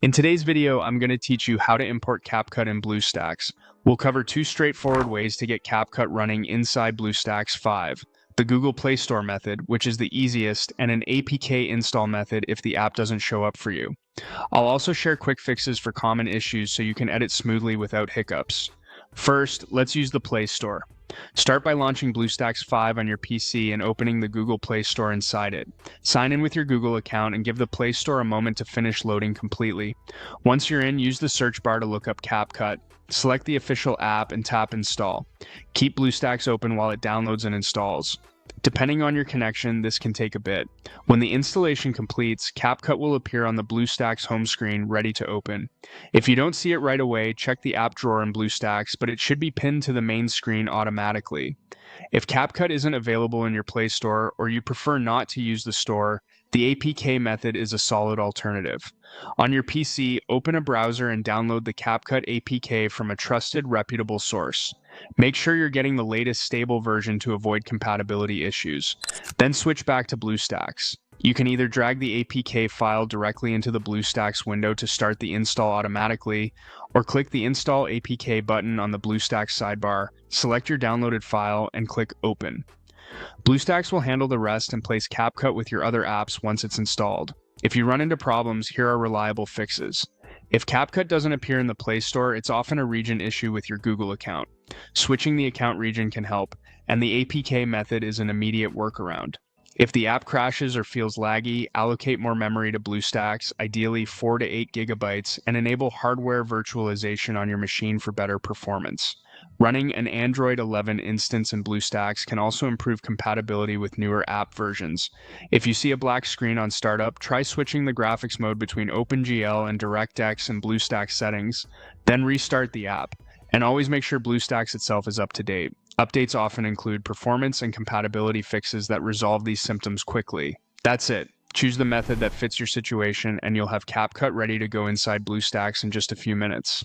In today's video, I'm going to teach you how to import Capcut in Bluestacks. We'll cover two straightforward ways to get Capcut running inside Bluestacks 5. The Google Play Store method, which is the easiest, and an APK install method if the app doesn't show up for you. I'll also share quick fixes for common issues so you can edit smoothly without hiccups. First, let's use the Play Store. Start by launching Bluestacks 5 on your PC and opening the Google Play Store inside it. Sign in with your Google account and give the Play Store a moment to finish loading completely. Once you're in, use the search bar to look up Capcut. Select the official app and tap Install. Keep Bluestacks open while it downloads and installs. Depending on your connection, this can take a bit. When the installation completes, Capcut will appear on the Bluestacks home screen, ready to open. If you don't see it right away, check the app drawer in Bluestacks, but it should be pinned to the main screen automatically. If Capcut isn't available in your Play Store, or you prefer not to use the store, the APK method is a solid alternative. On your PC, open a browser and download the Capcut APK from a trusted, reputable source. Make sure you're getting the latest stable version to avoid compatibility issues. Then switch back to Bluestacks. You can either drag the APK file directly into the Bluestacks window to start the install automatically, or click the Install APK button on the Bluestacks sidebar, select your downloaded file, and click Open. Bluestacks will handle the rest and place Capcut with your other apps once it's installed. If you run into problems, here are reliable fixes. If Capcut doesn't appear in the Play Store, it's often a region issue with your Google account. Switching the account region can help, and the APK method is an immediate workaround. If the app crashes or feels laggy, allocate more memory to Bluestacks, ideally 4 to 8 gigabytes, and enable hardware virtualization on your machine for better performance. Running an Android 11 instance in Bluestacks can also improve compatibility with newer app versions. If you see a black screen on startup, try switching the graphics mode between OpenGL and DirectX in Bluestacks settings, then restart the app. And always make sure Bluestacks itself is up to date. Updates often include performance and compatibility fixes that resolve these symptoms quickly. That's it. Choose the method that fits your situation and you'll have Capcut ready to go inside Bluestacks in just a few minutes.